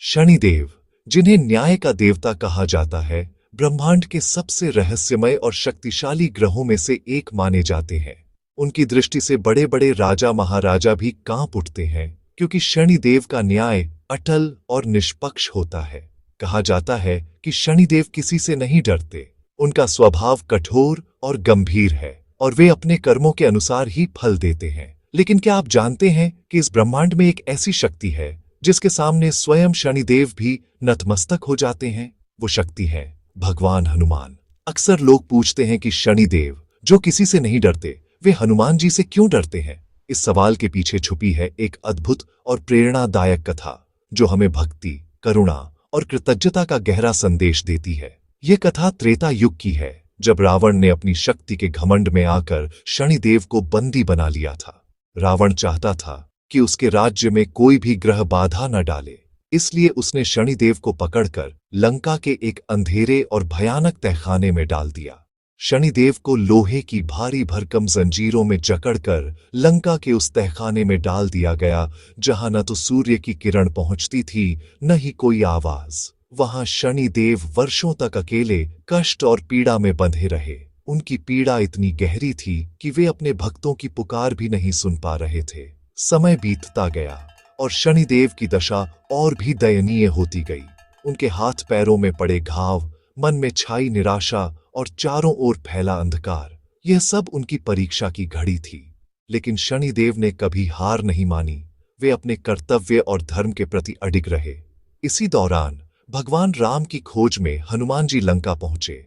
शनिदेव, जिन्हें न्याय का देवता कहा जाता है, ब्रह्मांड के सबसे रहस्यमय और शक्तिशाली ग्रहों में से एक माने जाते हैं। उनकी दृष्टि से बड़े बड़े राजा महाराजा भी कांप उठते हैं, क्योंकि शनिदेव का न्याय अटल और निष्पक्ष होता है। कहा जाता है कि शनिदेव किसी से नहीं डरते। उनका स्वभाव कठोर और गंभीर है और वे अपने कर्मों के अनुसार ही फल देते हैं। लेकिन क्या आप जानते हैं कि इस ब्रह्मांड में एक ऐसी शक्ति है जिसके सामने स्वयं शनिदेव भी नतमस्तक हो जाते हैं? वो शक्ति है भगवान हनुमान। अक्सर लोग पूछते हैं कि शनिदेव, जो किसी से नहीं डरते, वे हनुमान जी से क्यों डरते हैं? इस सवाल के पीछे छुपी है एक अद्भुत और प्रेरणादायक कथा, जो हमें भक्ति, करुणा और कृतज्ञता का गहरा संदेश देती है। ये कथा त्रेता युग की है, जब रावण ने अपनी शक्ति के घमंड में आकर शनिदेव को बंदी बना लिया था। रावण चाहता था कि उसके राज्य में कोई भी ग्रह बाधा न डाले, इसलिए उसने शनिदेव को पकड़कर लंका के एक अंधेरे और भयानक तहखाने में डाल दिया। शनिदेव को लोहे की भारी भरकम जंजीरों में जकड़कर लंका के उस तहखाने में डाल दिया गया, जहां न तो सूर्य की किरण पहुंचती थी, न ही कोई आवाज। वहां शनिदेव वर्षों तक अकेले कष्ट और पीड़ा में बंधे रहे। उनकी पीड़ा इतनी गहरी थी कि वे अपने भक्तों की पुकार भी नहीं सुन पा रहे थे। समय बीतता गया और शनिदेव की दशा और भी दयनीय होती गई। उनके हाथ पैरों में पड़े घाव, मन में छाई निराशा और चारों ओर फैला अंधकार, यह सब उनकी परीक्षा की घड़ी थी। लेकिन शनिदेव ने कभी हार नहीं मानी। वे अपने कर्तव्य और धर्म के प्रति अडिग रहे। इसी दौरान भगवान राम की खोज में हनुमान जी लंका पहुंचे।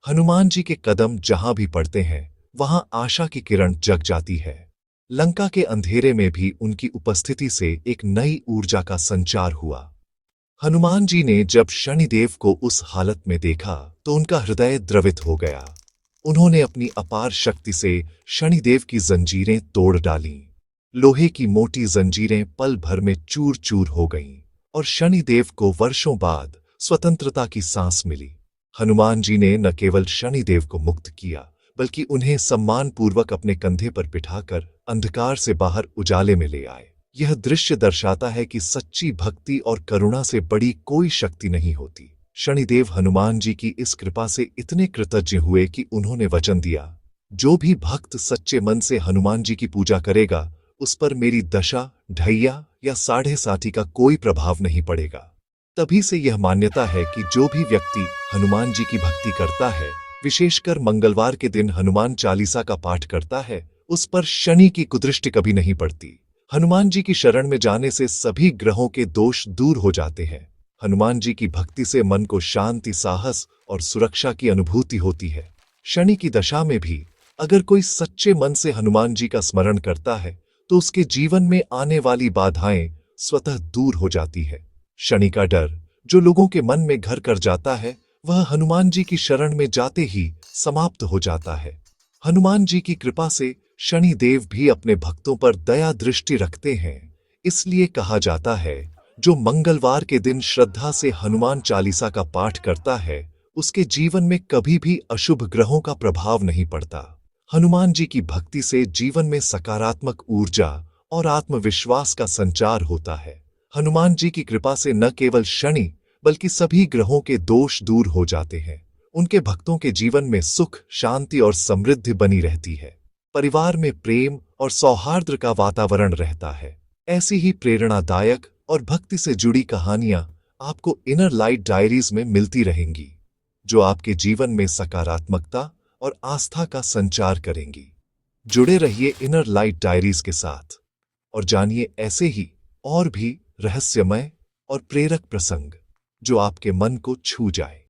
हनुमान जी के कदम जहां भी पड़ते हैं, वहां आशा की किरण जग जाती है। लंका के अंधेरे में भी उनकी उपस्थिति से एक नई ऊर्जा का संचार हुआ। हनुमान जी ने जब शनिदेव को उस हालत में देखा तो उनका हृदय द्रवित हो गया। उन्होंने अपनी अपार शक्ति से शनिदेव की जंजीरें तोड़ डालीं। लोहे की मोटी जंजीरें पल भर में चूर चूर हो गईं और शनिदेव को वर्षों बाद स्वतंत्रता की सांस मिली। हनुमान जी ने न केवल शनिदेव को मुक्त किया, बल्कि उन्हें सम्मानपूर्वक अपने कंधे पर बिठाकर अंधकार से बाहर उजाले में ले आए। यह दृश्य दर्शाता है कि सच्ची भक्ति और करुणा से बड़ी कोई शक्ति नहीं होती। शनिदेव हनुमान जी की इस कृपा से इतने कृतज्ञ हुए कि उन्होंने वचन दिया, जो भी भक्त सच्चे मन से हनुमान जी की पूजा करेगा, उस पर मेरी दशा, ढैया या साढ़े साथी का कोई प्रभाव नहीं पड़ेगा। तभी से यह मान्यता है कि जो भी व्यक्ति हनुमान जी की भक्ति करता है, विशेषकर मंगलवार के दिन हनुमान चालीसा का पाठ करता है, उस पर शनि की कुदृष्टि कभी नहीं पड़ती। हनुमान जी की शरण में जाने से सभी ग्रहों के दोष दूर हो जाते हैं। हनुमान जी की भक्ति से मन को शांति, साहस और सुरक्षा की अनुभूति होती है। शनि की दशा में भी अगर कोई सच्चे मन से हनुमान जी का स्मरण करता है, तो उसके जीवन में आने वाली बाधाएं स्वतः दूर हो जाती है। शनि का डर जो लोगों के मन में घर कर जाता है, वह हनुमान जी की शरण में जाते ही समाप्त हो जाता है। हनुमान जी की कृपा से शनिदेव भी अपने भक्तों पर दया दृष्टि रखते हैं। इसलिए कहा जाता है, जो मंगलवार के दिन श्रद्धा से हनुमान चालीसा का पाठ करता है, उसके जीवन में कभी भी अशुभ ग्रहों का प्रभाव नहीं पड़ता। हनुमान जी की भक्ति से जीवन में सकारात्मक ऊर्जा और आत्मविश्वास का संचार होता है। हनुमान जी की कृपा से न केवल शनि बल्कि सभी ग्रहों के दोष दूर हो जाते हैं। उनके भक्तों के जीवन में सुख, शांति और समृद्धि बनी रहती है। परिवार में प्रेम और सौहार्द का वातावरण रहता है। ऐसी ही प्रेरणादायक और भक्ति से जुड़ी कहानियां आपको इनर लाइट डायरीज में मिलती रहेंगी, जो आपके जीवन में सकारात्मकता और आस्था का संचार करेंगी। जुड़े रहिए इनर लाइट डायरीज के साथ और जानिए ऐसे ही और भी रहस्यमय और प्रेरक प्रसंग, जो आपके मन को छू जाए।